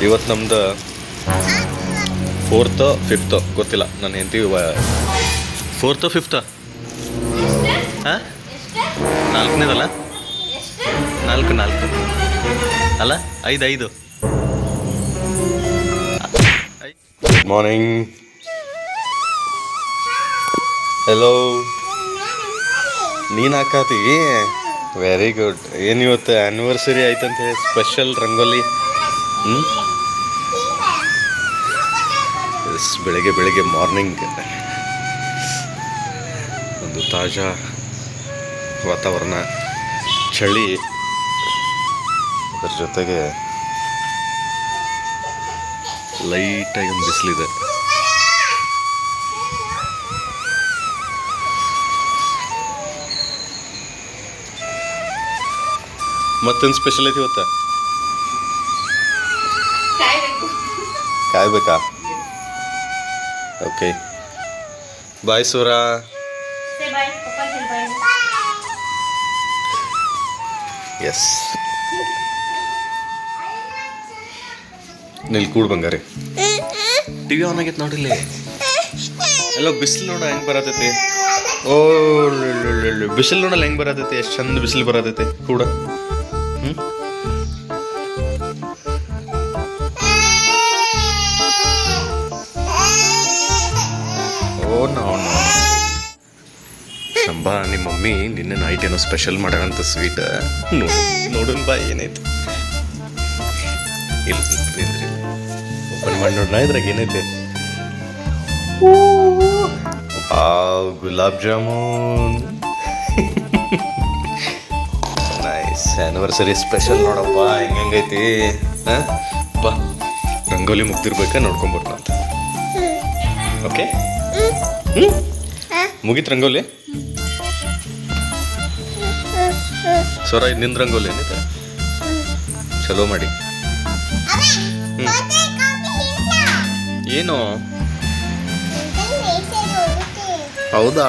ಇವತ್ತು ನಮ್ದು 4th 5th ಗೊತ್ತಿಲ್ಲ. ನನ್ನ ಹೆಂಡತಿ 4th 5th ಹಾಂ 4ನೇದಲ್ಲ 4 ಅಲ್ಲ 5 ಗುಡ್ ಮಾರ್ನಿಂಗ್. ಹೆಲೋ, ನೀನು ಹಾಕಾತಿ? Very good. ಏನು ಇವತ್ತು ಆ್ಯನಿವರ್ಸರಿ ಆಯ್ತಂತ ಹೇಳಿ ಸ್ಪೆಷಲ್ ರಂಗೋಲಿ. ಬೆಳಗ್ಗೆ ಮಾರ್ನಿಂಗ್ ಒಂದು ತಾಜಾ ವಾತಾವರಣ, ಚಳಿ, ಅದರ ಜೊತೆಗೆ ಲೈಟಾಗಿ ಒಂದು ಬಿಸಿಲಿದೆ. ಮತ್ತೊಂದು ಸ್ಪೆಷಲ್ ಐತಿ ಇವತ್ತು. ಕಾಯ್ಬೇಕಾ? Okay, bye ಸೂರಾ. S, nil ಕೂಡ್ Bangari. TV on ಆಗೈತೆ ನೋಡಿಲ್ಲ. ಎಲ್ಲ ಬಿಸಿಲು ನೋಡ ಹೆಂಗೆ ಬರತೈತಿ. ಓ ಬಿಸಿಲು ನೋಡಲ್ಲ ಹೆಂಗೆ ಬರತೈತಿ, ಎಷ್ಟು ಚಂದ ಬಿಸಿಲು ಬರತೈತಿ ಕೂಡ. ಓ ನೋ ಶಂಬಾ, ನಿಮ್ಮ ಮಮ್ಮಿ ನಿನ್ನೆ ನೈಟ್ ಏನೋ ಸ್ಪೆಷಲ್ ಮಾಡ್ಯಾರಂತ ಸ್ವೀಟ್. ನೋಡೋಣ ಬಾ ಏನೈತಿ. ಇಲ್ಲ ಓಪನ್ ಮಾಡಿ ನೋಡ್ರ, ಇದ್ರಾಗ ಏನೈತೆ. Gulab jamun. Nice, anniversary special ನೋಡಪ್ಪ ಹೆಂಗೈತಿ. ಹಾಂ ಬಾ, ರಂಗೋಲಿ ಮುಗ್ದಿರ್ಬೇಕಾ ನೋಡ್ಕೊಂಬರ್ನ ಅಂತ. ಓಕೆ, ಮುಗೀತು ರಂಗೋಲಿ. ಸ್ವರ ಇದು ನಿಂದ ರಂಗೋಲಿ ಏನೈತೆ. ಚಲೋ ಮಾಡಿ. ಏನು? ಹೌದಾ?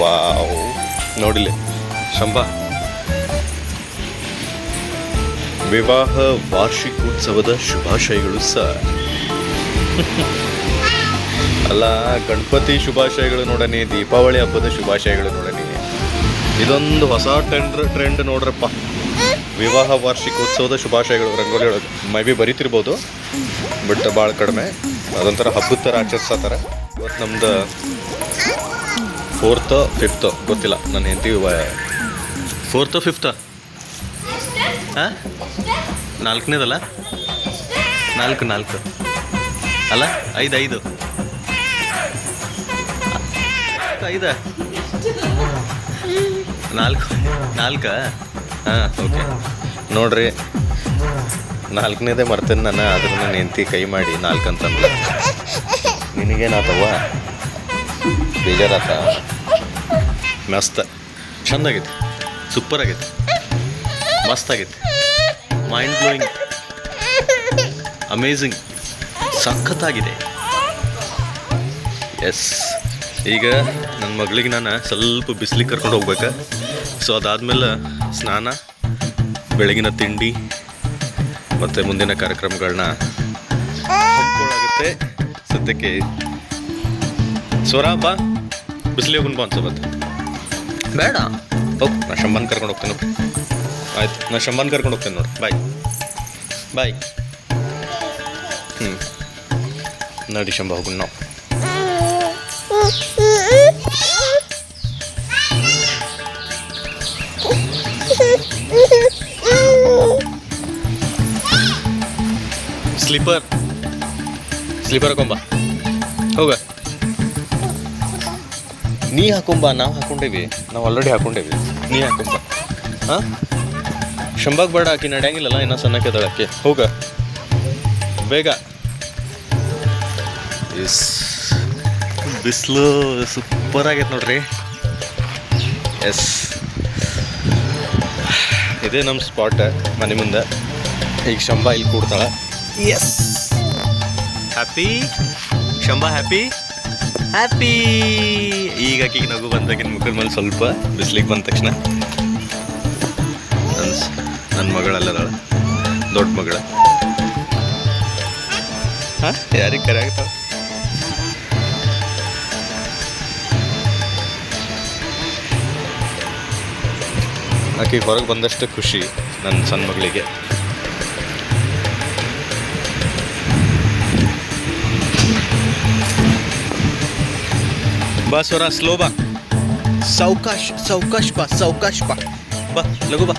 ವಾವ್, ನೋಡಿಲಿ ಶಂಭಾ, ವಿವಾಹ ವಾರ್ಷಿಕೋತ್ಸವದ ಶುಭಾಶಯಗಳು ಸರ್. ಅಲ್ಲ, ಗಣಪತಿ ಶುಭಾಶಯಗಳು ನೋಡನಿ, ದೀಪಾವಳಿ ಹಬ್ಬದ ಶುಭಾಶಯಗಳು ನೋಡನಿ. ಇದೊಂದು ಹೊಸ ಟ್ರೆಂಡ್ ನೋಡ್ರಪ್ಪ. ವಿವಾಹ ವಾರ್ಷಿಕೋತ್ಸವದ ಶುಭಾಶಯಗಳು ರಂಗೋಲಿ ಒಳಗೆ ಮೈ ಬಿ ಬರೀತಿರ್ಬೋದು, ಬಟ್ ಭಾಳ ಕಡಿಮೆ. ಅದೊಂಥರ ಹಬ್ಬದ ಥರ ಆಚರಿಸ್ತಾರೆ. ಇವತ್ತು ನಮ್ದು 4th 5th ಗೊತ್ತಿಲ್ಲ. ನನ್ನ ಹೆಂಡತಿ 4th 5th ಹಾಂ 4ನೇದಲ್ಲ 4 ಅಲ್ಲ 5 4 ಹಾಂ ಓಕೆ. ನೋಡ್ರಿ, 4ನೇದೇ ಮರ್ತೇನೆ ನಾನು. ಆದ್ರೆ ನನ್ನ ಹೆಂಡತಿ ಕೈ ಮಾಡಿ 4 ಅಂತಂದ್ರೆ ನಿನಗೇನಾತವ್ವ, ಬೇಜಾರಾತ? ಮಸ್ತ್ ಚಂದಾಗೈತಿ, ಸೂಪರ್ ಆಗೈತಿ, ಮಸ್ತ್ ಆಗೈತಿ, ಮೈಂಡ್ ಬ್ಲೋಯಿಂಗ್, ಅಮೇಝಿಂಗ್, ಸಖತ್ತಾಗಿದೆ. ಎಸ್, ಈಗ ನನ್ನ ಮಗಳಿಗೆ ನಾನು ಸ್ವಲ್ಪ ಬಿಸಿಲಿಗೆ ಕರ್ಕೊಂಡು ಹೋಗ್ಬೇಕು. ಸೊ ಅದಾದಮೇಲೆ ಸ್ನಾನ, ಬೆಳಗಿನ ತಿಂಡಿ ಮತ್ತು ಮುಂದಿನ ಕಾರ್ಯಕ್ರಮಗಳನ್ನ ಹಮ್ಮಿಕೊಳ್ಳಾಗುತ್ತೆ. ಸದ್ಯಕ್ಕೆ ಸ್ವರ ಬಾ, ಬಿಸಿಲಿಗೆ ಹೋಗೋಣ ಬಾ ಅನ್ಸೋಬತ್ತು. ಬೇಡ ಹೋಗಿ, ನಾ ಶಂಬಾನ್ ಕರ್ಕೊಂಡು ಹೋಗ್ತೇನೆ. ಆಯ್ತು, ನಾ ಶಂಬಾನ್ ಕರ್ಕೊಂಡು ಹೋಗ್ತೇನೆ ನೋಡಿ. ಬಾಯ್. ನಡಿ ಶಂಬಾ, ಹೋಗೋಣ ನಾವು. ಸ್ಲೀಪರ್ ಹಾಕೊಂಬ, ಹೋಗ. ನೀ ಹಾಕೊಂಬ, ನಾವು ಹಾಕೊಂಡೇವಿ, ನಾವು ಆಲ್ರೆಡಿ ಹಾಕೊಂಡೇವಿ. ನೀ ಹಾಕೊಂಬ. ಹಾಂ, ಶಂಬಾಗ್ ಬೇಡ, ಆಕಿ ನಡೆಯಂಗಿಲ್ಲಲ್ಲ, ಇನ್ನೂ ಸಣ್ಣಕ್ಕೆ ಅದಾಳಕ್ಕೆ. ಹೋಗ ಬೇಗ. ಎಸ್, ಬಿಸಿಲು ಸೂಪರ್ ಆಗೈತೆ ನೋಡ್ರಿ. ಎಸ್, ಇದೇ ನಮ್ಮ ಸ್ಪಾಟ್ ಮನೆ ಮುಂದೆ. ಈಗ ಶಂಬಾ ಇಲ್ಲಿ ಕೂಡ್ತಾಳೆ. Yes, happy Shamba, happy. ಈಗ ಆಕಿಗೆ ನಗು ಬಂದಾಗಿನ ಮುಖದ ಮೇಲೆ ಸ್ವಲ್ಪ ಬಿಸ್ಲಿಗೆ ಬಂದ ತಕ್ಷಣ ನನ್ನ ಮಗಳಲ್ಲದಾಳ, ದೊಡ್ಡ ಮಗಳ. ಹಾಂ, ಯಾರಿಗೆ ಕರೆ ಆಗ್ತಾವ? ಆಕೆ ಹೊರಗೆ ಬಂದಷ್ಟು ಖುಷಿ ನನ್ನ ಸಣ್ಣ ಮಗಳಿಗೆ. ಬಾ ಸ್ವರ, ಸ್ಲೋ ಬಾ, ಸಾವಕಾಶ್ ಸಾವಕಾಶ್ ಬಾ, ಸಾವಕಾಶ್ ಬಾ, ಬಾ ಲಘು ಬಾ.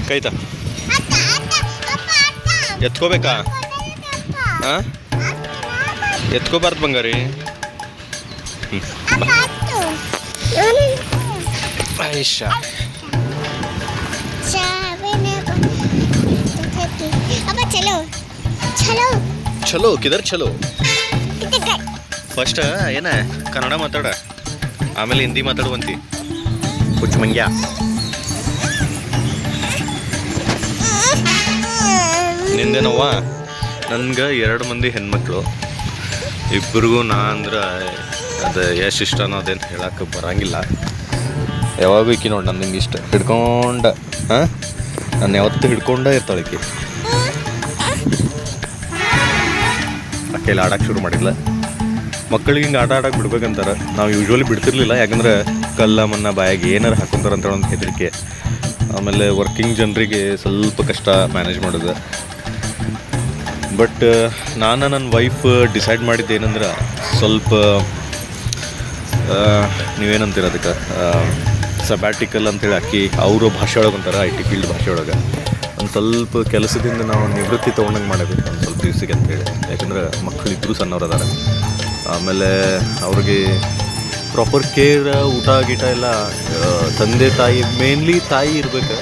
ಕೈತಾ ಎತ್ಕೋಬೇಕಾ? ಹಾಂ, ಎತ್ಕೋಬಾರ್ದು ಬಂಗಾರಿ. ಆಯಿಷಾ ಚಲೋ ಕಿದರ್ ಚಲೋ. ಫಸ್ಟ್ ಏನ ಕನ್ನಡ ಮಾತಾಡ, ಆಮೇಲೆ ಹಿಂದಿ ಮಾತಾಡುವಂತಿ. ಕುಚ್ ಮಂಗ್ಯ. ನಿಂದೇನವ್ವ? ನನ್ಗೆ 2 ಮಂದಿ ಹೆಣ್ಮಕ್ಳು, ಇಬ್ಬರಿಗೂ ನಾ ಅಂದ್ರೆ ಅದು ಎಷ್ಟು ಇಷ್ಟ ಅನ್ನೋದೇನು ಹೇಳಕ್ಕೆ ಬರೋಂಗಿಲ್ಲ. ಯಾವಾಗೂ ಈಕಿ ನೋಡಿ ನನ್ನ ಹಿಂಗೆ ಇಷ್ಟ ಹಿಡ್ಕೊಂಡ, ಹಾಂ, ನಾನು ಯಾವತ್ತೂ ಹಿಡ್ಕೊಂಡೇ ಇರ್ತಾಳೆ ಈಕಿ. ಆಕೆಯಲ್ಲಿ ಆಡೋಕ್ಕೆ ಶುರು ಮಾಡಿಲ್ಲ. ಮಕ್ಕಳಿಗೆ ಹಿಂಗೆ ಆಟ ಆಡೋಕೆ ಬಿಡ್ಬೇಕಂತಾರೆ. ನಾವು ಯೂಶ್ವಲಿ ಬಿಡ್ತಿರ್ಲಿಲ್ಲ, ಯಾಕಂದ್ರೆ ಕಲ್ಲ ಮನ್ನ ಬಾಯಾಗಿ ಏನಾರು ಹಾಕೊಂತಾರೆ ಅಂತ ಒಂದು ಹೆದರಿಕೆ. ಆಮೇಲೆ ವರ್ಕಿಂಗ್ ಜನರಿಗೆ ಸ್ವಲ್ಪ ಕಷ್ಟ ಮ್ಯಾನೇಜ್ ಮಾಡೋದು. ಬಟ್ ನಾನು ನನ್ನ ವೈಫ್ ಡಿಸೈಡ್ ಮಾಡಿದ್ದೇನೆಂದ್ರೆ, ಸ್ವಲ್ಪ ನೀವೇನಂತೀರ ಅದಕ್ಕೆ, ಸಬ್ಯಾಟಿಕಲ್ ಅಂತೇಳಿ ಹಾಕಿ ಅವರು ಭಾಷೆ ಒಳಗೆ ಅಂತಾರೆ, IT ಫೀಲ್ಡ್ ಭಾಷೆ ಒಳಗೆ ಒಂದು ಸ್ವಲ್ಪ ಕೆಲಸದಿಂದ ನಾವು ನಿವೃತ್ತಿ ತೊಗೊಂಡಂಗೆ ಮಾಡಬೇಕು ಒಂದು ಸ್ವಲ್ಪ ದಿವಸಕ್ಕೆ ಅಂತೇಳಿ. ಯಾಕಂದ್ರೆ ಮಕ್ಕಳಿಬ್ಬರು ಸಣ್ಣವ್ರು ಅದಾರ. ಆಮೇಲೆ ಅವ್ರಿಗೆ ಪ್ರಾಪರ್ ಕೇರ್, ಊಟ ಗೀಟ ಎಲ್ಲ ತಂದೆ ತಾಯಿ, ಮೇನ್ಲಿ ತಾಯಿ ಇರ್ಬೇಕು.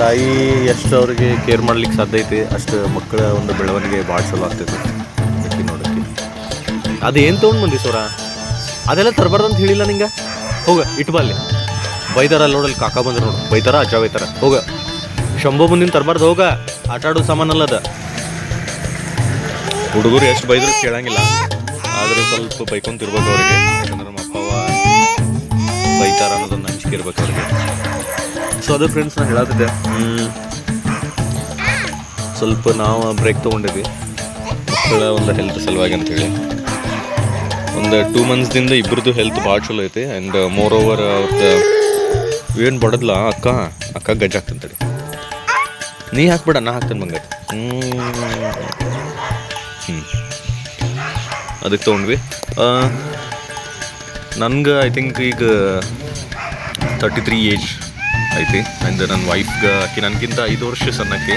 ತಾಯಿ ಎಷ್ಟು ಅವ್ರಿಗೆ ಕೇರ್ ಮಾಡ್ಲಿಕ್ಕೆ ಸಾಧ್ಯ ಐತಿ ಅಷ್ಟು ಮಕ್ಕಳ ಒಂದು ಬೆಳವಣಿಗೆ ಭಾಳ ಚಲೋ ಆಗ್ತೈತಿ. ಅಕ್ಕಿ ನೋಡೋಕ್ಕೆ ಅದೇನು ತೊಗೊಂಡು ಬಂದಿ ಸೋರ? ಅದೆಲ್ಲ ತರಬಾರ್ದಂತ ಹೇಳಿಲ್ಲ ನಿಂಗೆ? ಹೋಗ ಇಟ್ಟು ಬಾ ಅಲ್ಲಿ. ಬೈತಾರ ಅಲ್ಲಿ ನೋಡಲ್ಲಿ, ಕಾಕ ಬಂದ್ರೆ ನೋಡು, ಬೈತಾರ ಅಜ್ಜ ಬೈತಾರ. ಹೋಗ ಶಂಭೋ ಮುಂದಿನ ತರಬಾರ್ದು, ಹೋಗ. ಆಟ ಆಡೋ ಸಾಮಾನಲ್ಲ ಅದ. ಹುಡುಗರು ಎಷ್ಟು ಬೈದ್ರು ಕೇಳಂಗಿಲ್ಲ, ಆದರೂ ಸ್ವಲ್ಪ ಬೈಕೊಂತಿರ್ಬೇಕು ಅವ್ರಿಗೆ. ಯಾಕಂದ್ರೆ ನಮ್ಮ ಅಪ್ಪವ ಬೈತಾರ ಅನ್ನೋದನ್ನು ಹಂಚಿಕೆ ಇರ್ಬೇಕು ಅವ್ರಿಗೆ. ಸೊ ಅದು ಫ್ರೆಂಡ್ಸ್, ನಾನು ಹೇಳತ್ತಿದ್ದೆ, ಸ್ವಲ್ಪ ನಾವು ಬ್ರೇಕ್ ತೊಗೊಂಡಿದ್ವಿ ಮಕ್ಕಳ ಒಂದು ಹೆಲ್ತ್ ಸಲುವಾಗಿ ಅಂತೇಳಿ. ಒಂದು 2 ಮಂತ್ಸ್ದಿಂದ ಇಬ್ಬರದು ಹೆಲ್ತ್ ಭಾಳ ಚಲೋ ಐತಿ. ಆ್ಯಂಡ್ ಮೋರ್ ಓವರ್ ಅವ್ರದ್ದು ಏನು ಬಡದ್ಲ ಅಕ್ಕ ಗಜ್ಜ ಹಾಕ್ತಂತೇಳಿ. ನೀ ಹಾಕ್ಬೇಡ, ನಾ ಹಾಕ್ತೇನೆ ಬಂಗಾರ. ಅದಕ್ಕೆ ತೊಗೊಂಡ್ವಿ. ನನ್ಗೆ ಐ ಥಿಂಕ್ ಈಗ 33 ಏಜ್ ಐತಿ. ಆ್ಯಂಡ್ ನನ್ನ ವೈಫ್ಗೆ, ಆಕಿ ನನಗಿಂತ 5 ವರ್ಷ ಸಣ್ಣಕ್ಕೆ.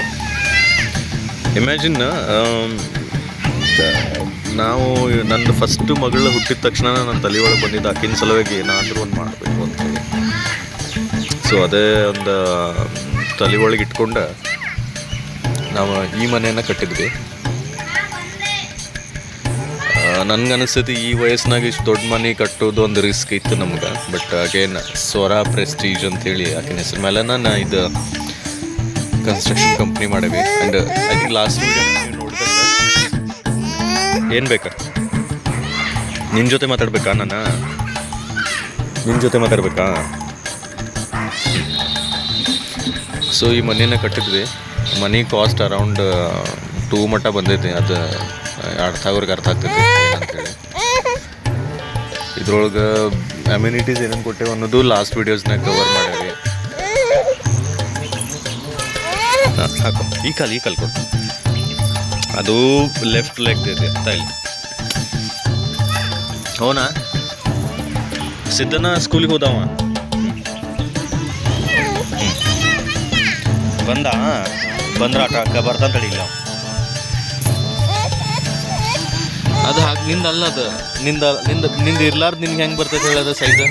ಇಮ್ಯಾಜಿನ್, ನಾವು ನನ್ನ ಫಸ್ಟ್ ಮಗಳು ಹುಟ್ಟಿದ ತಕ್ಷಣ ನನ್ನ ತಲೆ ಒಳಗೆ ಬಂದಿದ್ದು ಆಕಿನ ಸಲುವಾಗಿ ಏನಾದರೂ ಒಂದು ಮಾಡಬೇಕು ಅಂತೇಳಿ. ಸೊ ಅದೇ ಒಂದು ತಲೆ ಒಳಗೆ ಇಟ್ಕೊಂಡು ನಾವು ಈ ಮನೆಯನ್ನು ಕಟ್ಟಿದ್ವಿ. ನನಗನ್ನಿಸ್ತೈತಿ ಈ ವಯಸ್ಸಿನಾಗ ಇಷ್ಟು ದೊಡ್ಡ ಮನೆ ಕಟ್ಟೋದು ಒಂದು ರಿಸ್ಕ್ ಇತ್ತು ನಮ್ಗೆ. ಬಟ್ ಅಗೇನ್ ಸ್ವರ ಪ್ರೆಸ್ಟೀಜ್ ಅಂತೇಳಿ ಆಕಿನ ಹೆಸರು ಮೇಲೆ ನಾನು ಇದು ಕನ್ಸ್ಟ್ರಕ್ಷನ್ ಕಂಪ್ನಿ ಮಾಡೇವಿ. And I think last video ನೋಡಿದಾಗ ಏನು ಬೇಕಾ ನಿನ್ನ ಜೊತೆ ಮಾತಾಡ್ಬೇಕಾ? ನಿನ್ನ ಜೊತೆ ಮಾತಾಡ್ಬೇಕಾ? ಸೊ ಈ ಮನೇನ ಕಟ್ಟಿದ್ವಿ. ಮನಿ ಕಾಸ್ಟ್ ಅರೌಂಡ್ 2 ಮಟ್ಟ ಬಂದೈತಿ. ಅದು ಅವ್ರಿಗೆ ಅರ್ಥ ಆಗ್ತೈತಿ ಏನಂತೇಳಿ. ಇದ್ರೊಳಗೆ ಅಮ್ಯುನಿಟೀಸ್ ಏನೇನು ಕೊಟ್ಟೇವೆ ಅನ್ನೋದು ಲಾಸ್ಟ್ ವೀಡಿಯೋಸ್ನಾಗ ಕವರ್ ಮಾಡೇವಿ. ಹಾಕೋ ಈ ಕಾಲು ಕೊಡು. ಅದು ಲೆಫ್ಟ್ ಲೆಗ್ ಇದೆ ತಾಯಿಲಿ. ಹೋನಾ ಸಿದ್ಧನ ಸ್ಕೂಲಿಗೆ ಹೋದವ ಬಂದ್ರ ಆಟ ಆಕ ಬರ್ತಂತಡಿ. ಇಲ್ಲ ಅದು ಹಾಗೆ ನಿಂದ ಅಲ್ಲ, ಅದು ನಿಂದ ಇರ್ಲಾರ್ದು ನಿನ್ಗೆ ಹೆಂಗೆ ಬರ್ತೈತೆ ಹೇಳೋದು ಸೈಜ್.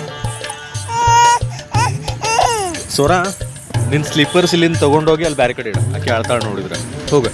ಸೋರಾ ನಿನ್ನ ಸ್ಲೀಪರ್ಸ್ ಇಲ್ಲಿಂದ ತೊಗೊಂಡೋಗಿ ಅಲ್ಲಿ ಬ್ಯಾರೆ ಕಡೆ ಇಡ. ಆಕೆ ಆಳ್ತಾಳೆ ನೋಡಿದ್ರೆ. ಹೋಗ